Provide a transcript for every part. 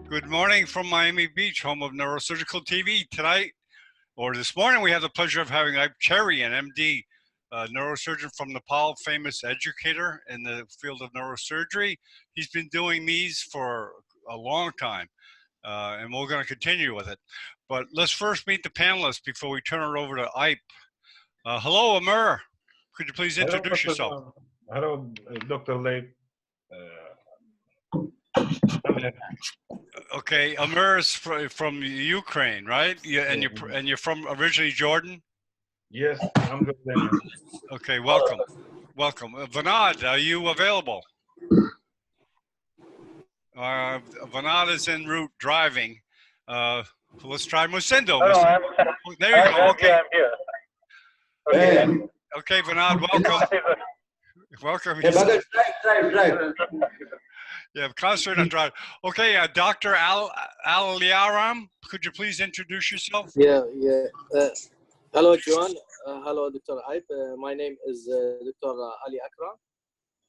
Good morning from Miami Beach, home of Neurosurgical TV. Tonight, or this morning, we have the pleasure of having Iype Cherian, MD, neurosurgeon from Nepal, famous educator in the field of neurosurgery. He's been doing these for a long time, and we're going to continue with it. But let's first meet the panelists before we turn it over to Iype. Hello, Amir. Could you please introduce yourself? Hello, Dr. Leib. Okay, Amir is from Ukraine, right? And you're from originally Jordan. Yes, I'm Jordanian. Okay, welcome, welcome. Vanad, are you available? Vanad is en route driving. Let's try Musindo. Hello, There you go. Okay. I'm here. Okay. Okay, Vanad, welcome. Welcome. Hey, Bhagat, drive. Yeah, concentrate on drive. Okay, Dr. Aliaram, could you please introduce yourself? Yeah. Hello, John. Hello, Dr. Iype. My name is Dr. Ali Akram.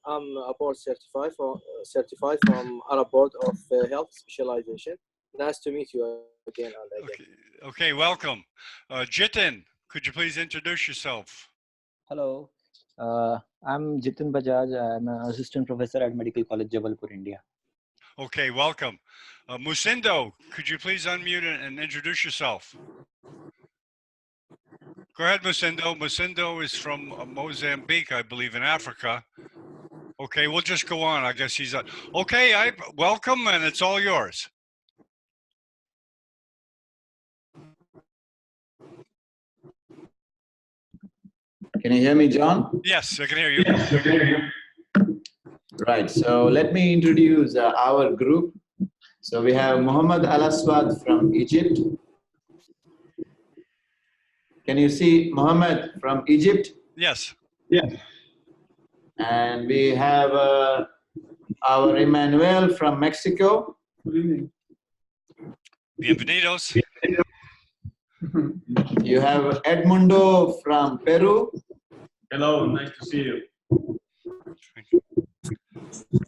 I'm a board certified from Arab Board of Health Specialization. Nice to meet you again and again. Okay, welcome. Jitin, could you please introduce yourself? Hello, I'm Jitin Bajaj. I'm an assistant professor at Medical College, Jabalpur, India. Okay, welcome. Musindo, could you please unmute and introduce yourself? Go ahead, Musindo. Musindo is from Mozambique, I believe, in Africa. Okay, we'll just go on. I guess he's okay. Welcome, and it's all yours. Can you hear me, John? Yes, I can hear you. Right, so let me introduce our group. So we have Muhammad Al-Aswad from Egypt. Can you see Muhammad from Egypt? Yes. Yes. And we have our Emmanuel from Mexico. Bienvenidos. You have Edmundo from Peru. Hello, nice to see you.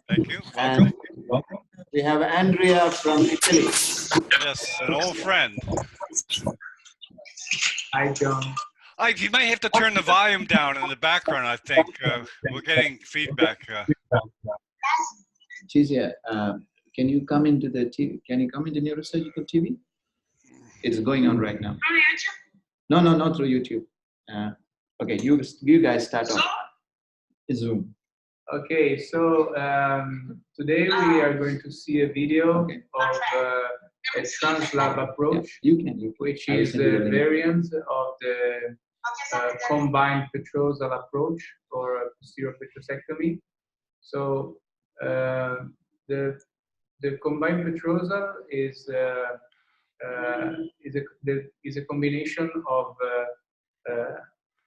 Thank you. And we have Andrea from Italy. Yes, an old friend. Hi, John. You might have to turn the volume down in the background, I think. We're getting feedback. Chizia, can you come into the TV? Can you come into Neurosurgical TV? It's going on right now. No, not through YouTube. Okay, you guys start off. Zoom. Okay, so today we are going to see a video of a Translab Approach, which is a variant of the combined petrosal approach for posterior petrosectomy. So the combined petrosal is a combination of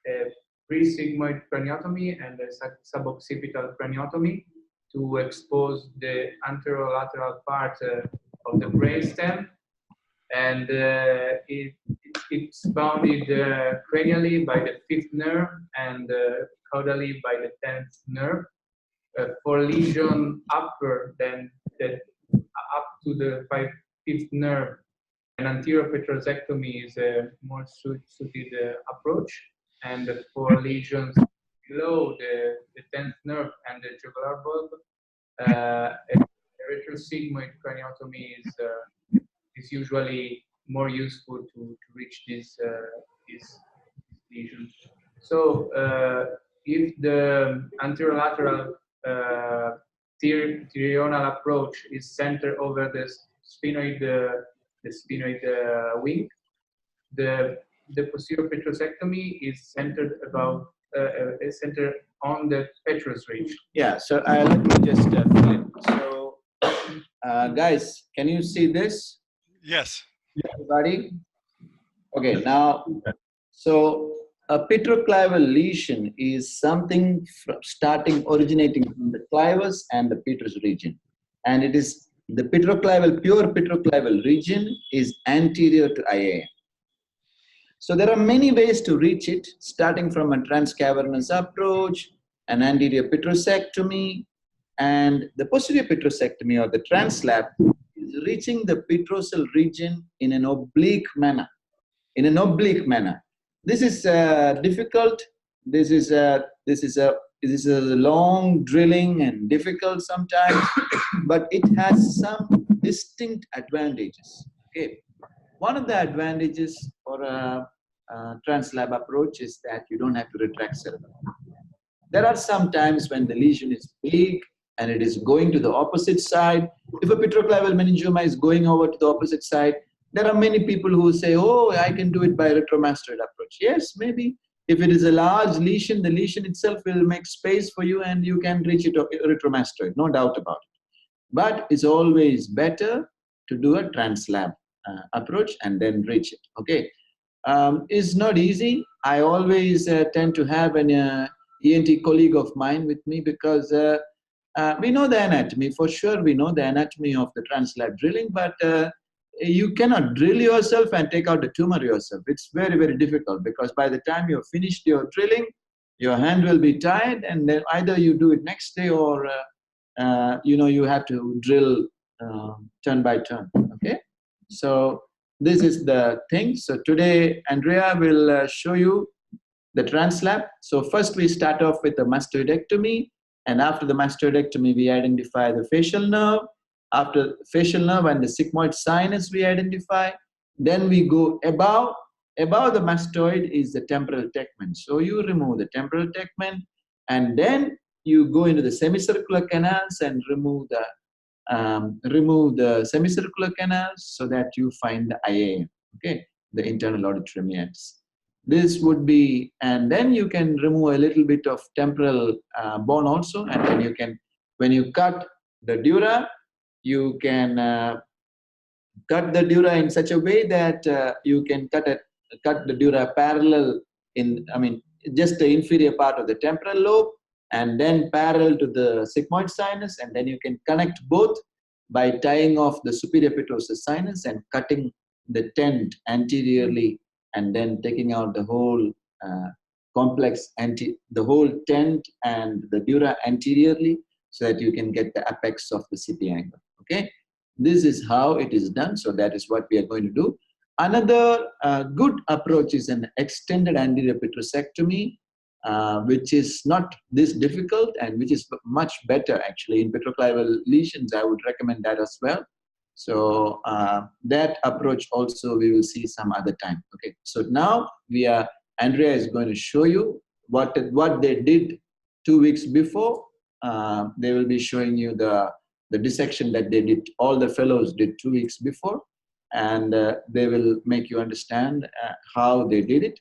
a pre-sigmoid craniotomy and a suboccipital craniotomy to expose the anterolateral part of the brainstem, and it's bounded cranially by the 5th nerve and caudally by the 10th nerve. For lesion upper than up to the 5th nerve, an anterior petrosectomy is a more suited approach, and for lesions below the 10th nerve and the jugular bulb, a retrosigmoid craniotomy is usually more useful to reach these lesions. So if the anterolateral tyrional approach is centered over the sphenoid wing, the posterior petrosectomy is centered on the petrous ridge. Yeah, so let me just fill in. So, guys, can you see this? Yes. Everybody? Okay, now, so a petroclival lesion is something originating from the clivus and the petrous region. And it is the pure petroclival region is anterior to IAM. So there are many ways to reach it, starting from a transcavernous approach, an anterior petrosectomy, and the posterior petrosectomy or the translab is reaching the petrosal region in an oblique manner. In an oblique manner. This is difficult. This is a long drilling and difficult sometimes, but it has some distinct advantages. Okay, one of the advantages for a Translab approach is that you don't have to retract cerebellum. There are some times when the lesion is big and it is going to the opposite side. If a petroclival meningioma is going over to the opposite side, there are many people who say, oh, I can do it by retromastoid approach. Yes, maybe. If it is a large lesion, the lesion itself will make space for you and you can reach it retromastoid, no doubt about it. But it's always better to do a translab approach and then reach it, okay? It's not easy. I always tend to have an ENT colleague of mine with me because we know the anatomy. For sure, we know the anatomy of the translab drilling, but you cannot drill yourself and take out the tumor yourself. It's very, very difficult because by the time you've finished your drilling, your hand will be tied and then either you do it next day or, you have to drill turn by turn, okay? So this is the thing. So today, Andrea will show you the translab. So first we start off with the mastoidectomy, and after the mastoidectomy, we identify the facial nerve. After facial nerve and the sigmoid sinus we identify, then we go above the mastoid is the temporal tegment. So you remove the temporal tegment and then you go into the semicircular canals and remove the semicircular canals so that you find the IAM, okay, the internal auditory meatus. This would be, and then you can remove a little bit of temporal bone also, and then you can, when you cut the dura, you can cut the dura in such a way that you can cut the dura parallel just the inferior part of the temporal lobe and then parallel to the sigmoid sinus, and then you can connect both by tying off the superior petrosal sinus and cutting the tent anteriorly and then taking out the whole the whole tent and the dura anteriorly so that you can get the apex of the CP angle. Okay, this is how it is done. So that is what we are going to do. Another good approach is an extended anterior petrosectomy, which is not this difficult and which is much better actually in petroclival lesions. I would recommend that as well. So that approach also we will see some other time. Okay, so now Andrea is going to show you what they did 2 weeks before. They will be showing you the dissection that they did, all the fellows did 2 weeks before, and they will make you understand how they did it.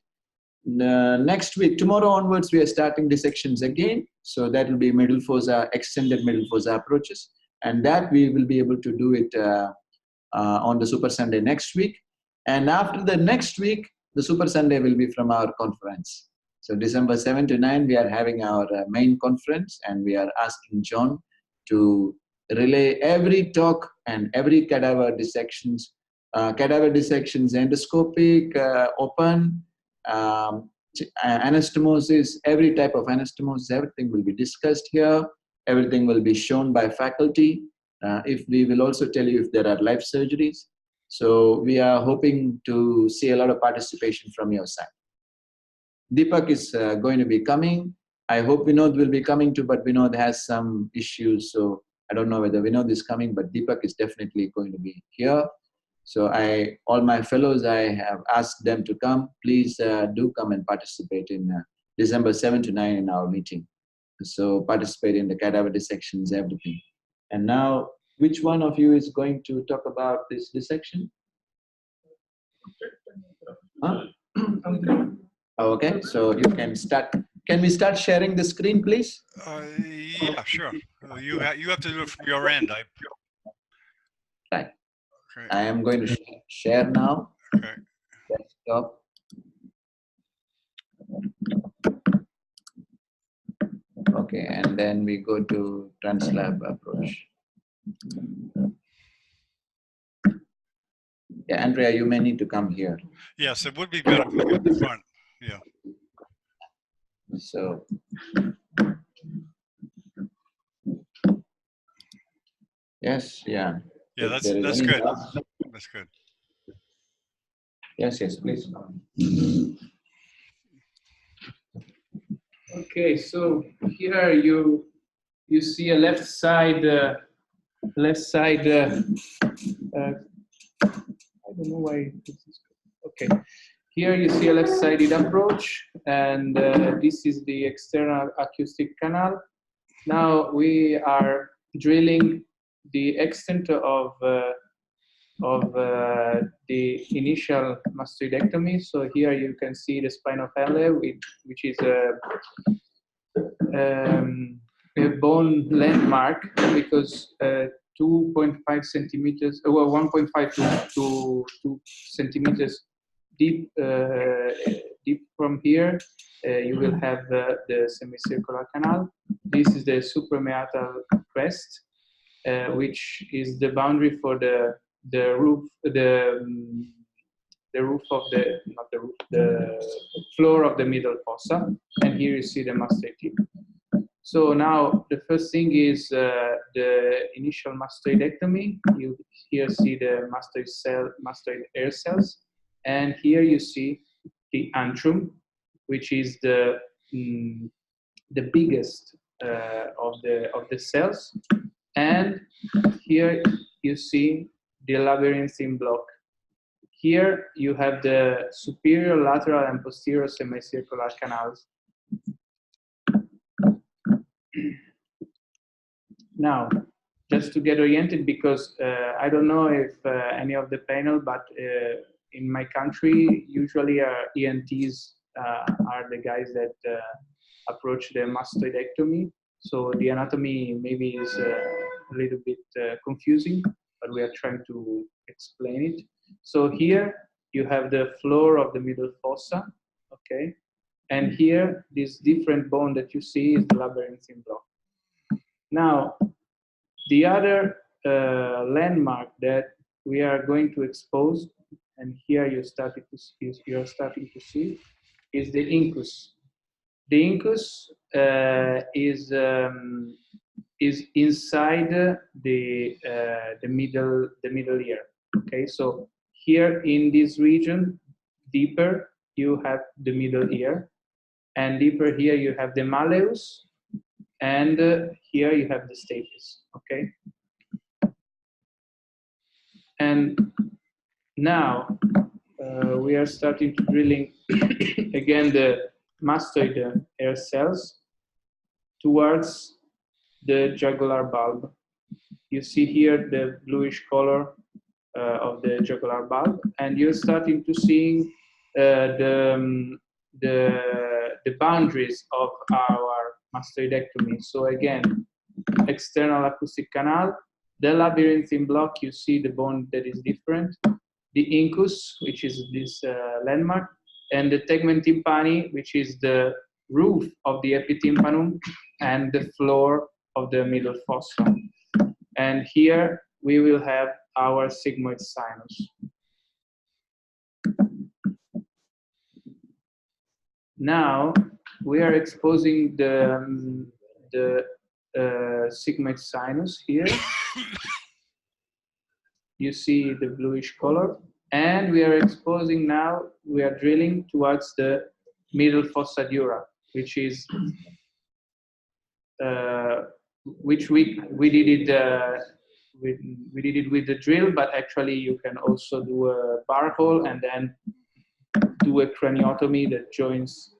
Next week, tomorrow onwards, we are starting dissections again. So that will be middle fossa, extended middle fossa approaches, and that we will be able to do it on the Super Sunday next week. And after the next week, the Super Sunday will be from our conference. So December 7 to 9, we are having our main conference, and we are asking John to relay every talk and every cadaver dissections, endoscopic, open, anastomosis, every type of anastomosis, everything will be discussed here. Everything will be shown by faculty. If we will also tell you if there are life surgeries. So we are hoping to see a lot of participation from your side. Deepak is going to be coming. I hope Vinod will be coming too, but Vinod has some issues. So I don't know whether Vinod is coming, but Deepak is definitely going to be here. So all my fellows, I have asked them to come. Please do come and participate in December 7 to 9 in our meeting. So participate in the cadaver dissections, everything. And now, which one of you is going to talk about this dissection? Huh? Okay, so you can start. Can we start sharing the screen, please? Yeah, sure. You have to do it from your end. Right. Okay. I am going to share now. Okay. Desktop. Okay, and then we go to Translab Approach. Yeah, Andrea, you may need to come here. Yes, it would be better if we got the front. Yeah. So, yes, yeah. Yeah, If there is that's any good. doubt- That's good. Yes, yes, please. Okay, so here you see a left side. I don't know why this is. Okay, here you see a left-sided approach, and this is the external acoustic canal. Now we are drilling the extent of the initial mastoidectomy. So here you can see the spinal palate, which is a bone landmark, because 2.5 centimeters, well, 1.5 to 2 centimeters deep, deep from here, you will have the semicircular canal. This is the suprameatal crest, which is the boundary for the roof, the roof of the, not the roof, the floor of the middle fossa. And here you see the mastoid tip. So now the first thing is the initial mastoidectomy. You here see the mastoid air cells, and here you see the antrum, which is the biggest of the cells, and here you see the labyrinthine block. Here you have the superior, lateral, and posterior semicircular canals. Now, just to get oriented, because I don't know if any of the panel, but in my country, usually ENTs are the guys that approach the mastoidectomy. So the anatomy maybe is a little bit confusing, but we are trying to explain it. So here you have the floor of the middle fossa, okay? And here, this different bone that you see is the labyrinthine block. Now, the other landmark that we are going to expose, and here you're starting to see, is the incus. The incus is inside the middle ear. Okay, so here in this region, deeper you have the middle ear, and deeper here you have the malleus, and here you have the stapes. Okay, and now we are starting to drilling again the mastoid air cells towards the jugular bulb. You see here the bluish color of the jugular bulb, and you're starting to see the boundaries of our mastoidectomy. So again, external acoustic canal, the labyrinthine block, you see the bone that is different, the incus, which is this landmark, and the tegmen tympani, which is the roof of the epitympanum and the floor of the middle fossa. And here we will have our sigmoid sinus. Now we are exposing the sigmoid sinus here. You see the bluish color, and we are exposing now, we are drilling towards the middle fossa dura, which is which we did it we did it with the drill, but actually you can also do a bar hole and then do a craniotomy that joins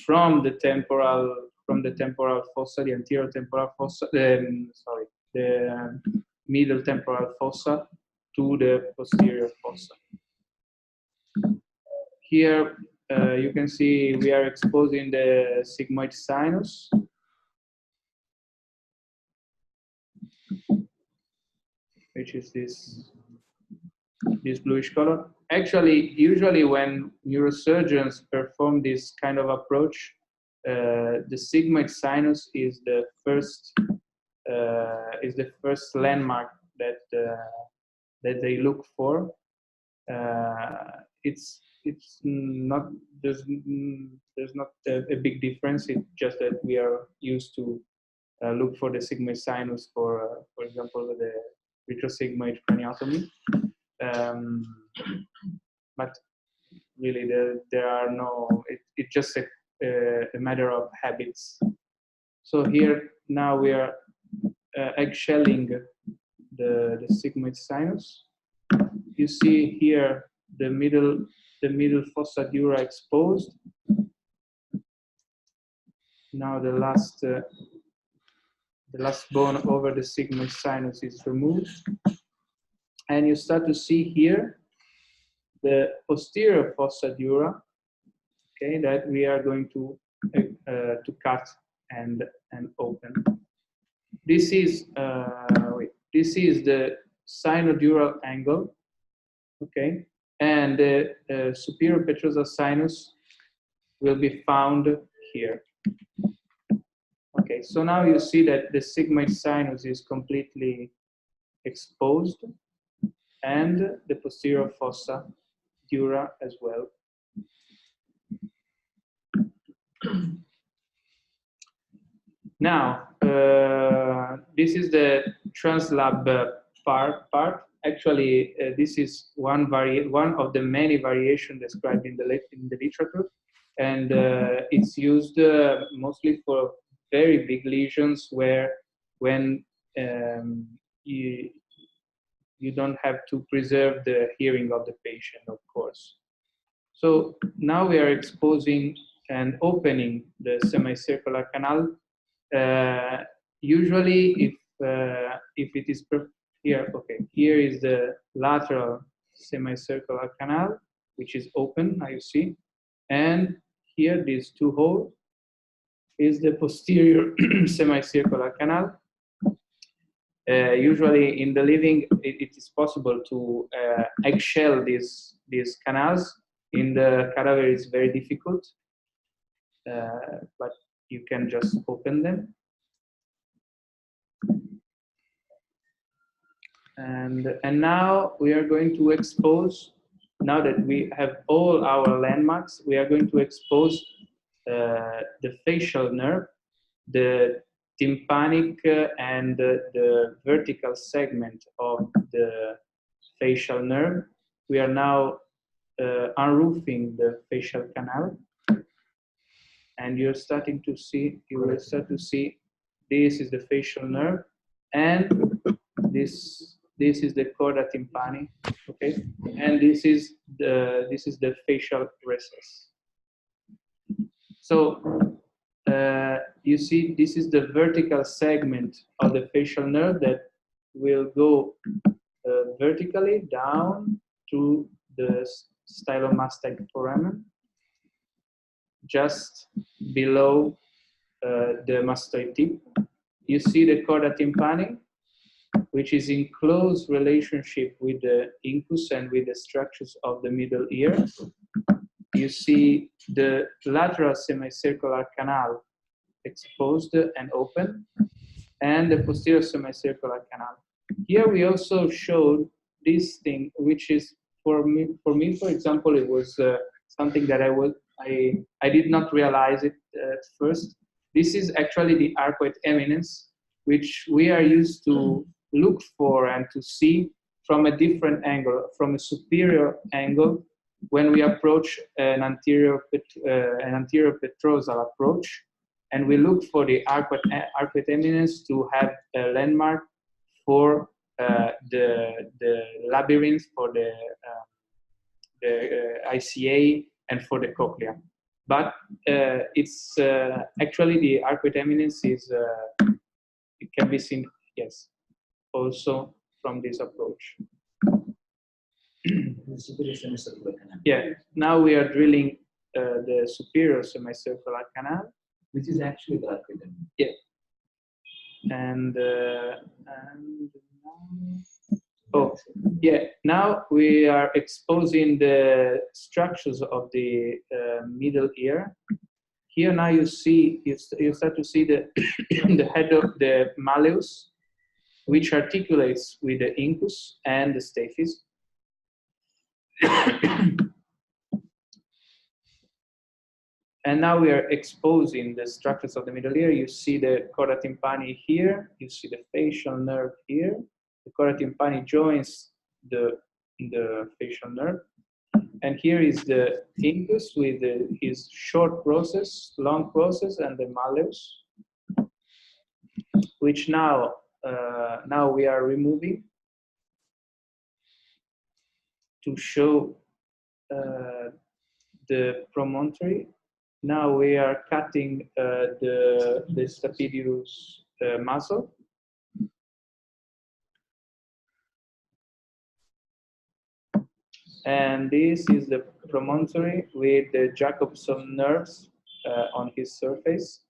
from the temporal fossa, the anterior temporal fossa, the middle temporal fossa to the posterior fossa. Here you can see we are exposing the sigmoid sinus. Which is this bluish color. Actually, usually when neurosurgeons perform this kind of approach, the sigmoid sinus is the first landmark that they look for. It's not there's not a big difference. It's just that we are used to look for the sigmoid sinus for example, retrosigmoid craniotomy. But really, there are no. It's just a matter of habits. So here now we are eggshelling the sigmoid sinus. You see here the middle fossa dura exposed. Now the last bone over the sigmoid sinus is removed, and you start to see here the posterior fossa dura. Okay, that we are going to cut and open. This is this is the sinodural angle. Okay, and the superior petrosal sinus will be found here. Okay, so now you see that the sigmoid sinus is completely exposed, and the posterior fossa dura as well. Now, this is the translab part. Actually, this is one of the many variations described in the literature, and it's used mostly for very big lesions when you don't have to preserve the hearing of the patient, of course. So now we are exposing and opening the semicircular canal. Usually, if it is here, okay, here is the lateral semicircular canal, which is open, now you see, and here these two holes is the posterior semicircular canal. Usually in the living, it is possible to eggshell these canals. In the cadaver, it's very difficult, but you can just open them. And now we are going to expose, now that we have all our landmarks, we are going to expose the facial nerve, the tympanic and the vertical segment of the facial nerve. We are now unroofing the facial canal, and you're starting to see, you will start to see, this is the facial nerve, and this is the chorda tympani, okay, and this is the facial recess. So you see, this is the vertical segment of the facial nerve that will go vertically down to the stylomastoid foramen, just below the mastoid tip. You see the chorda tympani, which is in close relationship with the incus and with the structures of the middle ear. You see the lateral semicircular canal exposed and open, and the posterior semicircular canal. Here we also showed this thing, which is for me, for example, it was something that I did not realize it at first. This is actually the arcuate eminence, which we are used to look for and to see from a different angle, from a superior angle, when we approach an anterior petrosal approach, and we look for the arcuate eminence to have a landmark for the labyrinth, for the ICA, and for the cochlea. But it's actually the arcuate eminence is it can be seen, yes, also from this approach. Yeah, now we are drilling the superior semicircular canal, which is actually the arcuate eminence. Yeah, and oh yeah, now we are exposing the structures of the middle ear. Here now you see, you start to see the the head of the malleus, which articulates with the incus and the stapes. And now we are exposing the structures of the middle ear. You see the chorda tympani here, you see the facial nerve here, the chora tympani joins the facial nerve. And here is the incus with his short process, long process, and the malleus, which now we are removing to show the promontory. Now we are cutting the stapedius muscle. And this is the promontory with the Jacobson nerves on his surface,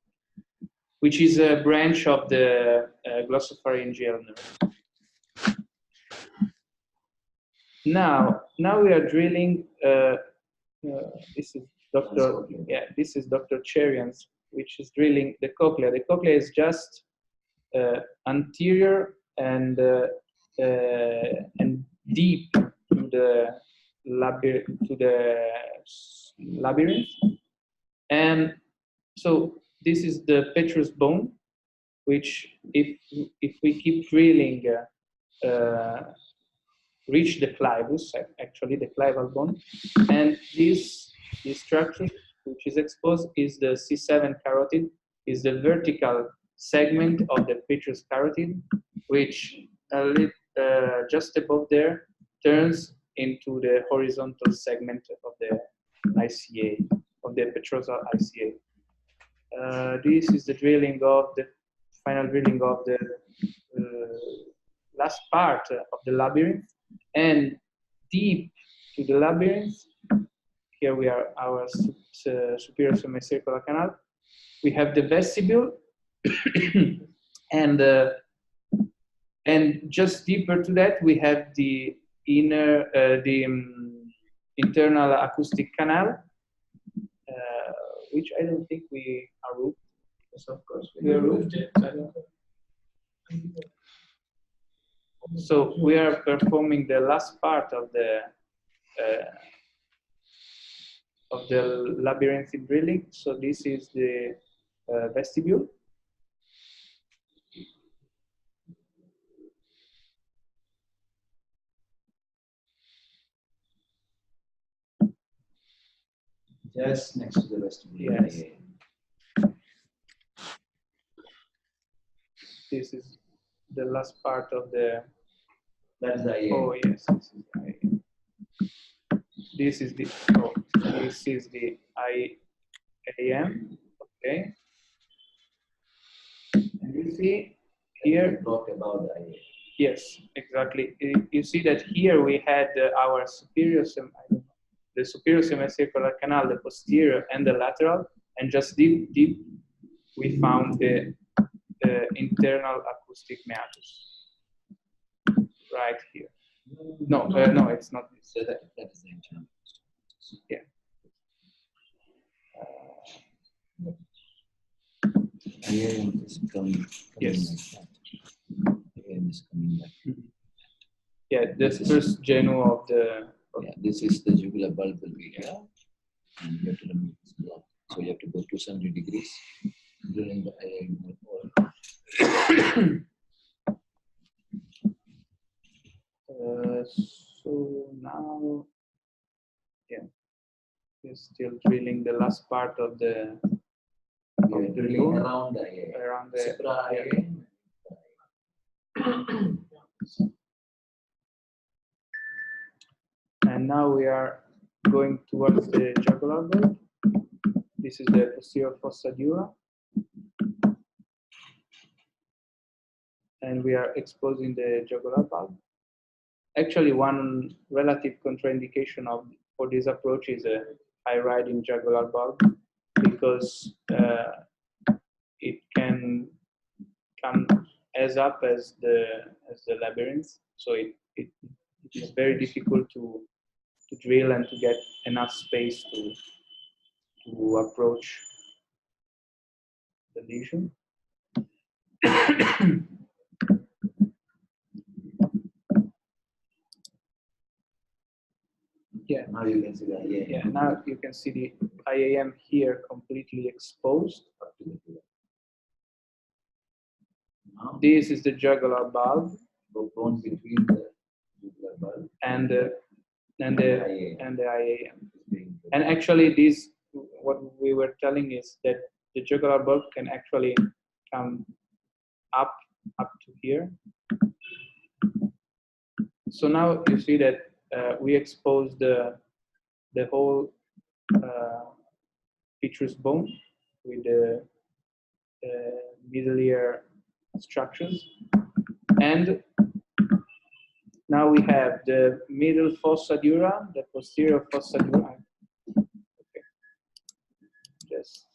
which is a branch of the glossopharyngeal nerve. Now we are drilling. This is Dr. Cherian's, which is drilling the cochlea. The cochlea is just anterior and deep to the labyrinth, and so this is the petrous bone, which if we keep drilling reach the clivus, actually the clival bone, and this structure which is exposed is the C7 carotid, is the vertical segment of the petrous carotid, which just above there turns into the horizontal segment of the ICA, of the petrosal ICA. This is the drilling of the final drilling of the last part of the labyrinth, and deep to the labyrinth. Here we are, our superior semicircular canal. We have the vestibule, and just deeper to that we have the inner, internal acoustic canal, which I don't think we are roofed. Yes, of course we are roofed. So we are performing the last part of the labyrinthine drilling. So this is the vestibule. Just next to the vestibule. Yes. This is the last part of the. That's the IA. Oh yes, this is the IA. This is the IAM. Okay. And you see here. Talk about the IA. Yes, exactly. You see that here we had our the superior semicircular canal, the posterior and the lateral, and just deep we found the internal acoustic meatus right here. No, it's not this. So that is the internal. Yeah. IAM is coming Yes. like that. IAM is coming like that. Yeah, the first genu of the. Yeah, this is the jugular bulb area, and you have to remove this block. So you have to go 270 degrees during the IAM. So now, yeah, we're still drilling the last part of the. We are drilling around the IAM. Around the. Supra IAM. And now we are going towards the jugular bulb. This is the posterior fossa dura. And we are exposing the jugular bulb. Actually, one relative contraindication for this approach is a high riding jugular bulb, because it can come as up as the labyrinth. So it is very difficult to drill and to get enough space to approach the lesion. Yeah. Now you can see the IAM. Yeah, now you can see the IAM here completely exposed. Now, This is the jugular bulb. bone between the jugular bulb and the IAM. being And actually, this what we were telling is that the jugular bulb can actually come up to here. So now you see that we expose the whole petrous bone with the middle ear structures, and now we have the middle fossa dura, the posterior fossa dura. Okay. Just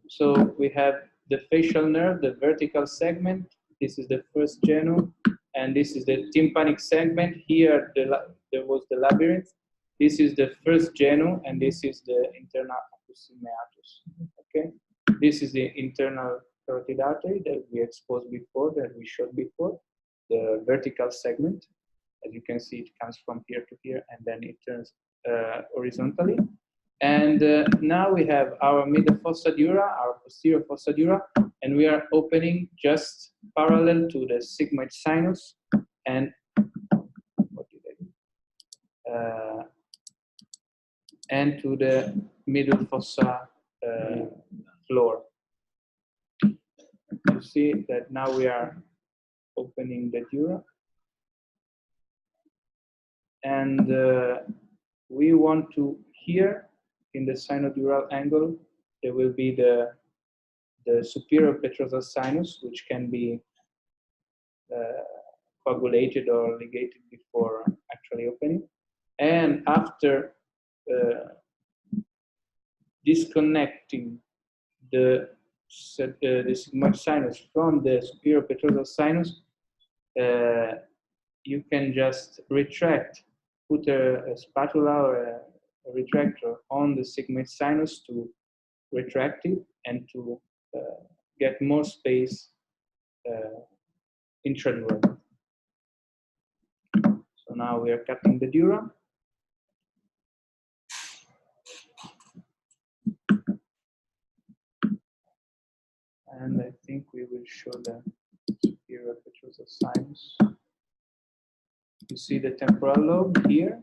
so we have the facial nerve, the vertical segment. This is the first genu, and this is the tympanic segment. Here there was the labyrinth. This is the first genu, and this is the internal apus meatus. Okay, this is the internal carotid artery that we exposed before, that we showed before. The vertical segment, as you can see, it comes from here to here, and then it turns horizontally. And now we have our middle fossa dura, our posterior fossa dura, and we are opening just parallel to the sigmoid sinus and what did I do? And to the middle fossa floor. You see that now we are opening the dura, and we want to here in the sinodural angle there will be the superior petrosal sinus, which can be coagulated or ligated before actually opening, and after disconnecting the sigmoid sinus from the superior petrosal sinus, you can just retract, put a spatula or a retractor on the sigmoid sinus to retract it and to get more space intradural. So now we are cutting the dura. And I think we will show the superior petrosal sinus. You see the temporal lobe here.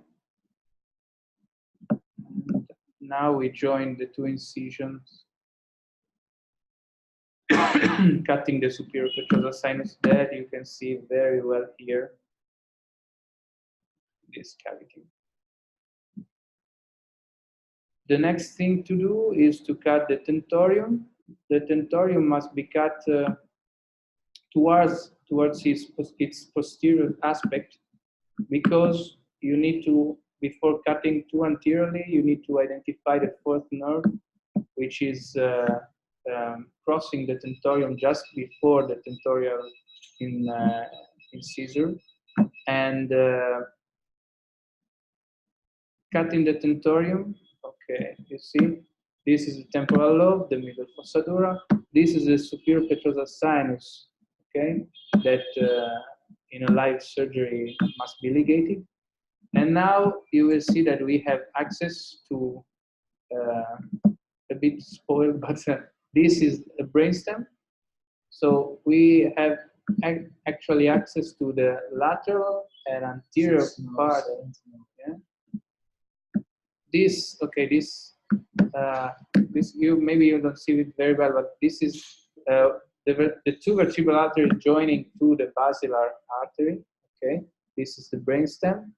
And now we join the two incisions, cutting the superior petrosal sinus. That you can see very well here, this cavity. The next thing to do is to cut the tentorium. The tentorium must be cut towards its posterior aspect, because you need to, before cutting too anteriorly, you need to identify the fourth nerve, which is crossing the tentorium just before the tentorial incisor, and cutting the tentorium. Okay, you see, this is the temporal lobe, the middle fossa dura. This is the superior petrosal sinus. Okay, that in a live surgery must be ligated. And now you will see that we have access to a bit spoiled, but this is a brainstem. So we have actually access to the lateral and anterior part. Yeah. This, okay, this maybe you don't see it very well, but this is the two vertebral arteries joining to the basilar artery. Okay, this is the brainstem.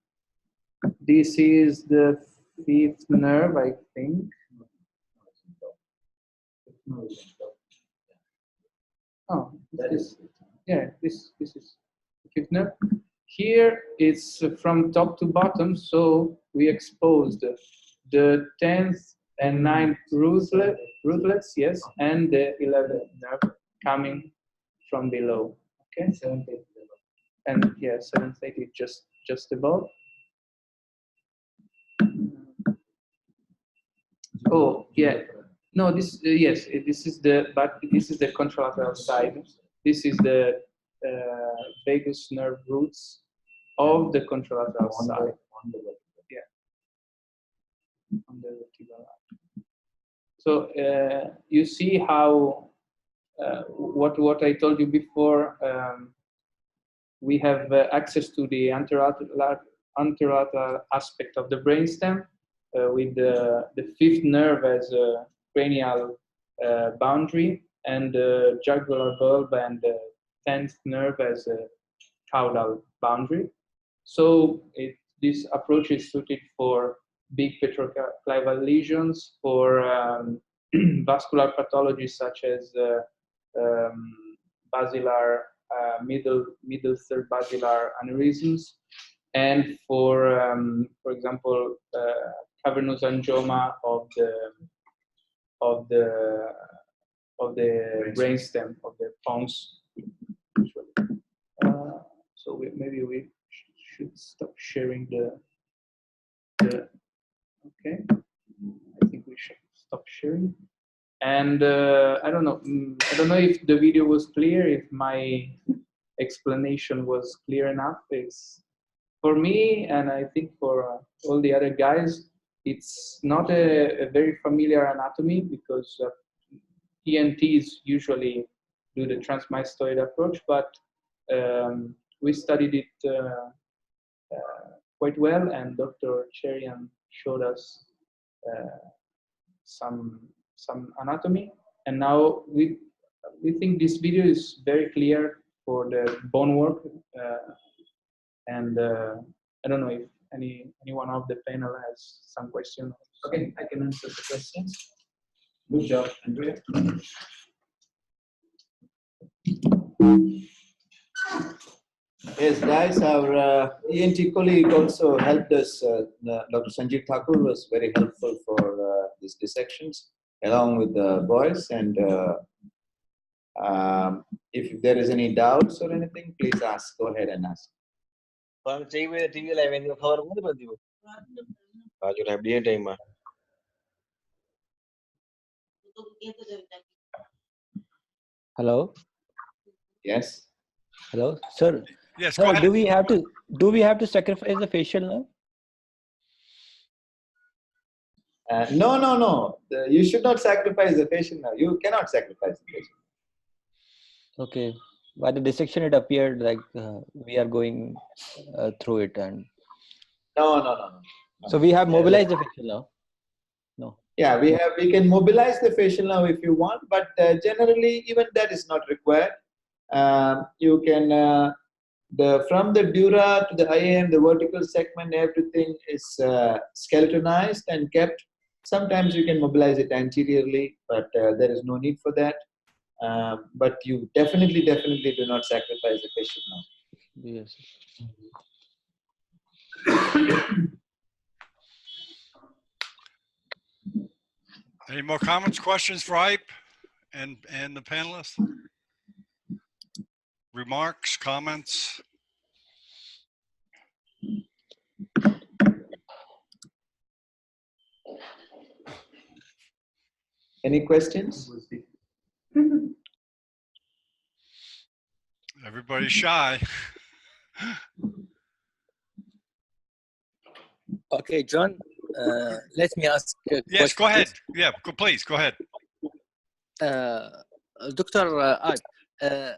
This is the fifth nerve, I think. Oh, this is the fifth nerve. Here it's from top to bottom, so we exposed the 10th and 9th rootlets, yes, and the 11th nerve coming from below. Okay, 7th, 8th, and yeah, 7th, 8th is just above. Oh yeah, no, this yes, this is the contralateral side. This is the vagus nerve roots of the contralateral side. Yeah, on the vertebral artery. So you see how what I told you before, we have access to the anterolateral aspect of the brainstem with the fifth nerve as a cranial boundary, and the jugular bulb and the 10th nerve as a caudal boundary. So this approach is suited for big petroclival lesions, for vascular pathologies such as basilar, middle third basilar aneurysms, and for example, cavernous angioma of the brainstem, of the pons. So maybe we should stop sharing the. Okay, I think we should stop sharing. And I don't know if the video was clear, if my explanation was clear enough. It's for me, and I think for all the other guys, it's not a very familiar anatomy, because ENTs usually do the transmastoid approach, but we studied it quite well, and Dr. Cherian showed us some anatomy, and now we think this video is very clear for the bone work, and I don't know if anyone of the panel has some questions. Okay, I can answer the questions. Good job, Andrea. Yes, guys, our ENT colleague also helped us. Dr. Sanjeev Thakur was very helpful for these dissections, along with the boys. And if there is any doubts or anything, please ask. Go ahead and ask. Hello. Yes. Hello, sir. Yes, Sir, go ahead. do we have to sacrifice the facial nerve? No. You should not sacrifice the facial nerve. You cannot sacrifice the facial nerve. Okay. By the dissection, it appeared like we are going through it, and No. so we have mobilized the facial nerve. No. Yeah, we can mobilize the facial nerve if you want, but generally even that is not required. You can from the dura to the IAM, the vertical segment, everything is skeletonized and kept. Sometimes you can mobilize it anteriorly, but there is no need for that. But you definitely do not sacrifice the facial nerve. Yes. Any more comments, questions for Iype and the panelists? Remarks, comments? Any questions? Everybody's shy. Okay, John, let me ask a Yes, question, go ahead. please. Yeah, please, go ahead. Dr. Iype,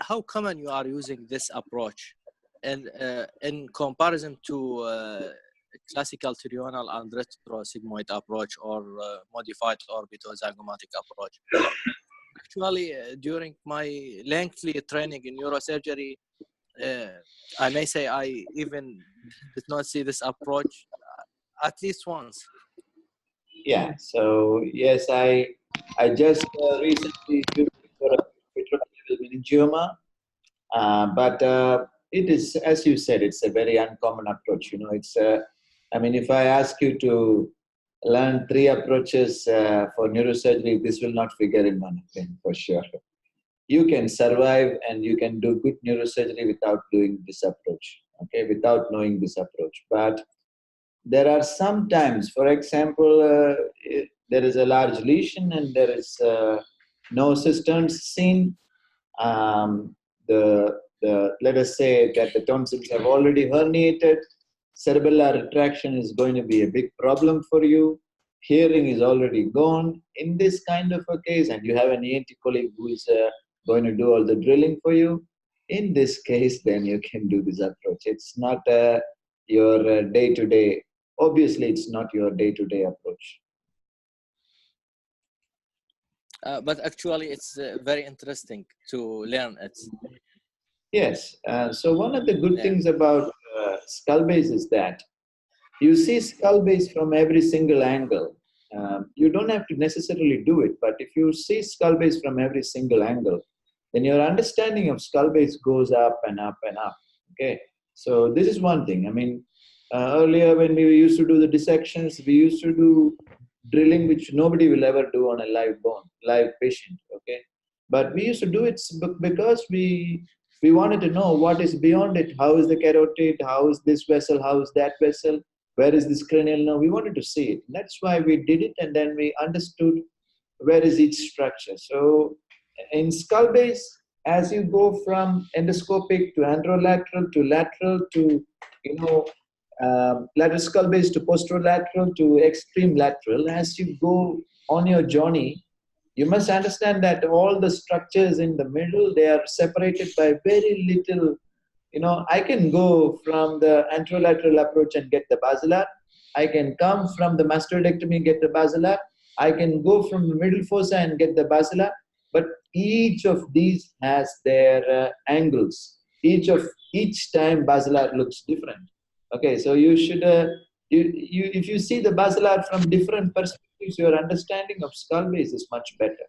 how common you are using this approach, and in comparison to classical trional and retrosigmoid approach, or modified orbitozygomatic approach? Actually, during my lengthy training in neurosurgery, I may say I even did not see this approach at least once. Yeah. So yes, I just recently used it for a petroclival meningioma, but it is, as you said, it's a very uncommon approach. You know, it's I mean, if I ask you to learn 3 approaches for neurosurgery, this will not figure in one of them for sure. You can survive and you can do good neurosurgery without doing this approach, okay, without knowing this approach. But there are some times, for example, there is a large lesion and there is no cisterns seen. Let us say that the tonsils have already herniated. Cerebellar retraction is going to be a big problem for you. hearing is already gone. In this kind of a case, and you have an ENT colleague who is going to do all the drilling for you, in this case, then you can do this approach. It's not your day-to-day. Obviously, it's not your day-to-day approach. But actually, it's very interesting to learn it. Yes. So one of the good things about skull base is that you see skull base from every single angle. You don't have to necessarily do it, but if you see skull base from every single angle, then your understanding of skull base goes up and up and up. Okay. So this is one thing. I mean, earlier when we used to do the dissections, we used to do drilling which nobody will ever do on a live patient. Okay. But we used to do it because we wanted to know what is beyond it. How is the carotid? How is this vessel? How is that vessel? Where is this cranial nerve? We wanted to see it. That's why we did it, and then we understood where is each structure. So in skull base, as you go from endoscopic to anterolateral to lateral to, lateral skull base to posterolateral to extreme lateral, as you go on your journey, you must understand that all the structures in the middle, they are separated by very little. I can go from the anterolateral approach and get the basilar. I can come from the mastoidectomy and get the basilar. I can go from the middle fossa and get the basilar. But each of these has their angles. Each time basilar looks different. Okay, so you should, if you see the basilar from different perspectives, your understanding of skull base is much better.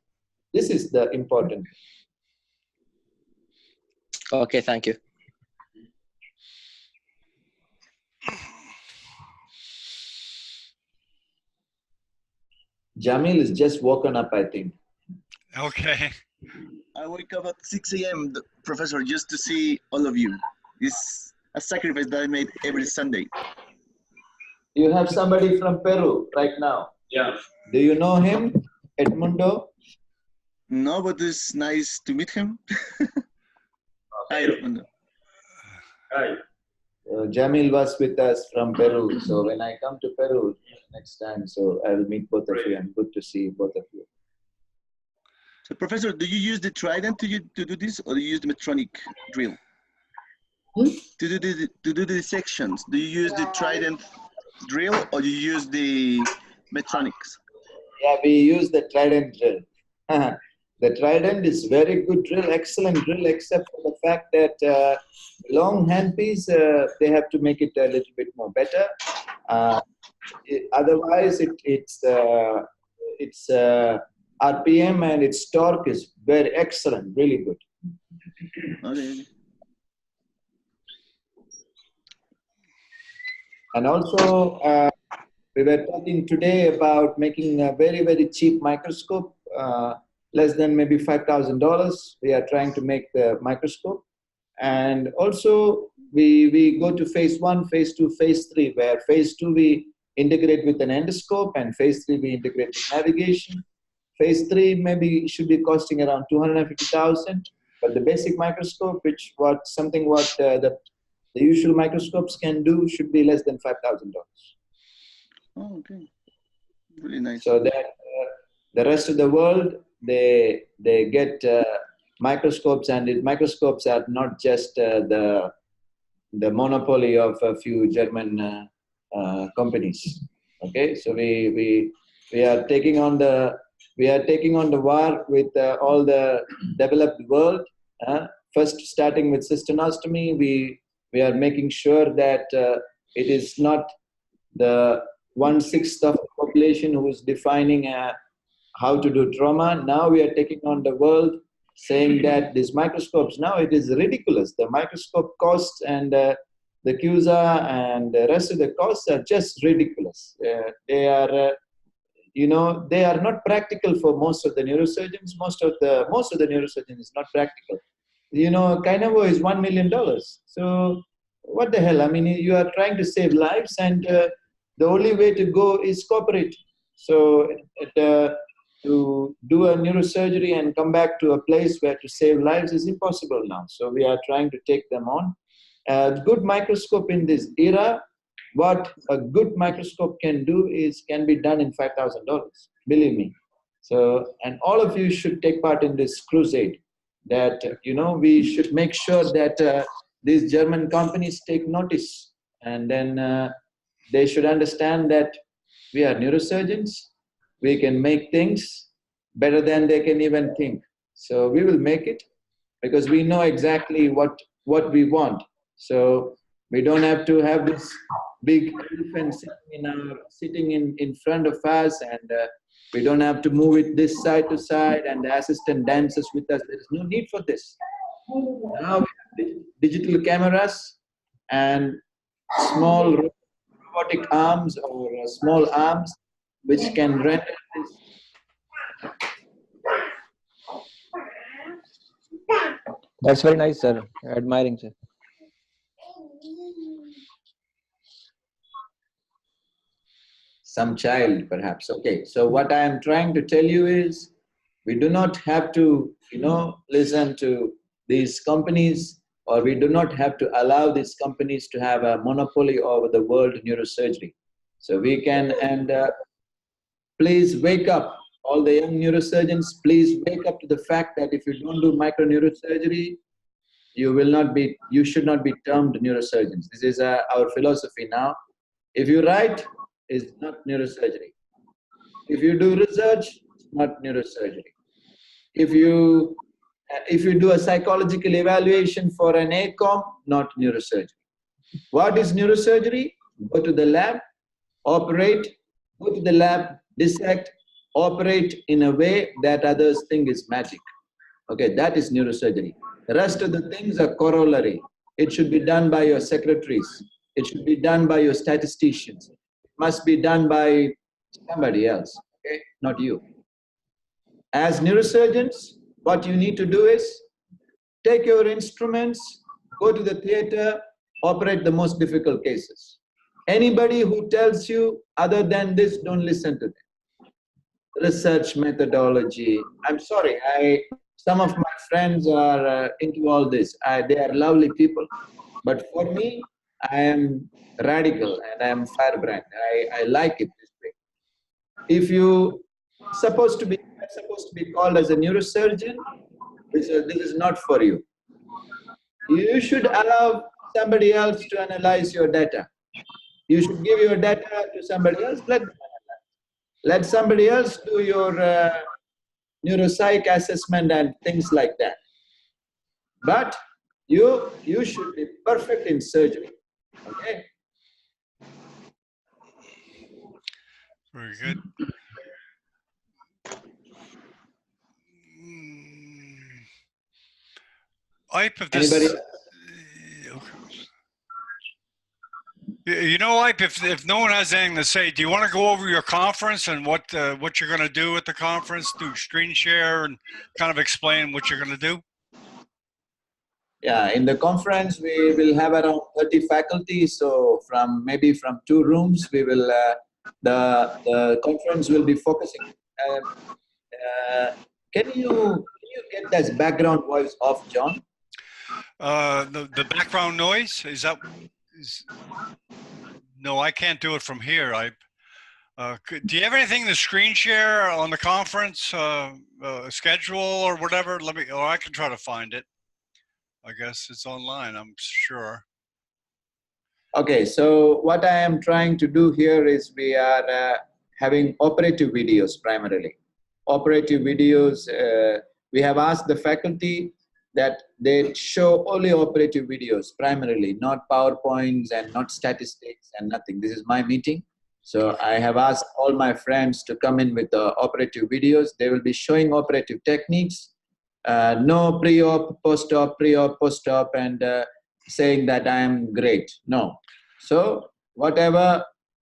This is the important. Okay, thank you. Jamil is just woken up, I think. Okay. I wake up at 6 a.m., Professor, just to see all of you. It's a sacrifice that I made every Sunday. You have somebody from Peru right now. Yeah. Do you know him, Edmundo? No, but it's nice to meet him. Hi, Edmundo. Hi. Jamil was with us from Peru. So when I come to Peru next time, so I will meet both of you, and good to see both of you. So, Professor, do you use the trident to do this, or do you use the Medtronic drill? To do the dissections, do you use the trident drill, or do you use the Medtronics? Yeah, we use the trident drill. The trident is very good drill, excellent drill, except for the fact that long handpiece, they have to make it a little bit more better. Otherwise, its RPM and its torque is very excellent, really good. Okay. And also, we were talking today about making a very, very cheap microscope, less than maybe $5,000. We are trying to make the microscope. And also, we go to phase 1, phase 2, phase 3, where phase 2 we integrate with an endoscope, and phase 3 we integrate with navigation. Phase 3 maybe should be costing around $250,000, but the basic microscope, something the usual microscopes can do, should be less than $5,000. Oh, okay. Really nice. So that the rest of the world, they get microscopes, and microscopes are not just the monopoly of a few German companies. Okay, so we are taking on the war with all the developed world. First, starting with cystonostomy, we are making sure that it is not the 1/6 of the population who is defining how to do trauma. Now we are taking on the world, saying that these microscopes, now it is ridiculous. The microscope costs and the CUSA and the rest of the costs are just ridiculous. They are, they are not practical for most of the neurosurgeons. Most of the neurosurgeons is not practical. Kinavo is $1 million. So what the hell? I mean, you are trying to save lives, and the only way to go is corporate. So to do a neurosurgery and come back to a place where to save lives is impossible now. So we are trying to take them on. Good microscope in this era what a good microscope can do can be done in $5,000, believe me. So, and all of you should take part in this crusade that, we should make sure that these German companies take notice, and then they should understand that we are neurosurgeons. We can make things better than they can even think. So we will make it because we know exactly what we want. So we don't have to have this big elephant sitting in front of us, and we don't have to move it this side to side, and the assistant dances with us. There is no need for this. Now we have digital cameras and small robotic arms or small arms which can render this. That's very nice, sir. Admiring, sir. Some child, perhaps. Okay, so what I am trying to tell you is, we do not have to, listen to these companies, or we do not have to allow these companies to have a monopoly over the world neurosurgery. So we can, and please wake up, all the young neurosurgeons, please wake up to the fact that if you don't do microneurosurgery, you should not be termed neurosurgeons. This is our philosophy now. If you write, it's not neurosurgery. If you do research, it's not neurosurgery. If you do a psychological evaluation for an ACOM, not neurosurgery. What is neurosurgery? Go to the lab, operate, go to the lab, dissect, operate in a way that others think is magic. Okay, that is neurosurgery. The rest of the things are corollary. It should be done by your secretaries. It should be done by your statisticians. It must be done by somebody else, okay, not you. As neurosurgeons, what you need to do is take your instruments, go to the theater, operate the most difficult cases. Anybody who tells you other than this, don't listen to them. Research methodology. I'm sorry, some of my friends are into all this. They are lovely people. But for me, I am radical and I am firebrand. I like it this way. If you supposed to be called as a neurosurgeon, this is not for you. You should allow somebody else to analyze your data. You should give your data to somebody else. Let somebody else do your neuropsych assessment and things like that. But you should be perfect in surgery. Okay. Very good. Iype, if this, Anybody? Iype, if no one has anything to say, do you want to go over your conference and what you're going to do at the conference? Do screen share and kind of explain what you're going to do? Yeah, in the conference we will have around 30 faculty. So maybe from 2 rooms, we will the conference will be focusing. Can you get that background voice off, John? The background noise, no, I can't do it from here. Do you have anything to screen share on the conference schedule or whatever? Or I can try to find it. I guess it's online, I'm sure. Okay, so what I am trying to do here is we are having operative videos primarily. Operative videos, we have asked the faculty that they show only operative videos primarily, not PowerPoints and not statistics and nothing. This is my meeting. So I have asked all my friends to come in with the operative videos. They will be showing operative techniques, no pre-op, post-op, pre-op, post-op, and saying that I am great. No. So whatever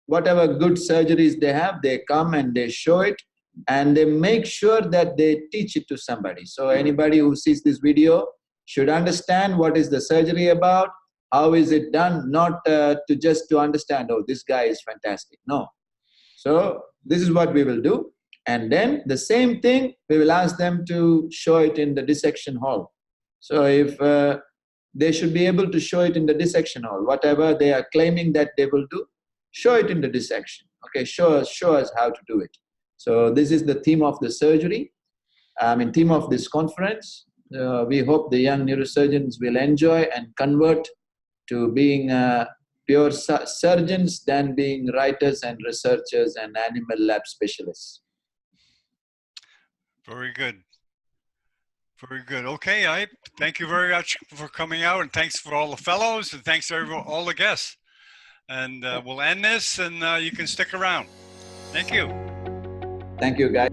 good surgeries they have, they come and they show it, and they make sure that they teach it to somebody. So anybody who sees this video should understand what is the surgery about, how is it done, not just to understand, oh, this guy is fantastic. No. So this is what we will do. And then the same thing, we will ask them to show it in the dissection hall. So if they should be able to show it in the dissection hall, whatever they are claiming that they will do, show it in the dissection. Okay, show us how to do it. So this is the theme of the surgery. Theme of this conference. We hope the young neurosurgeons will enjoy and convert to being pure surgeons than being writers and researchers and animal lab specialists. Very good. Very good. Okay, Iype, thank you very much for coming out, and thanks for all the fellows, and thanks to all the guests. And we'll end this, and you can stick around. Thank you. Thank you, guys.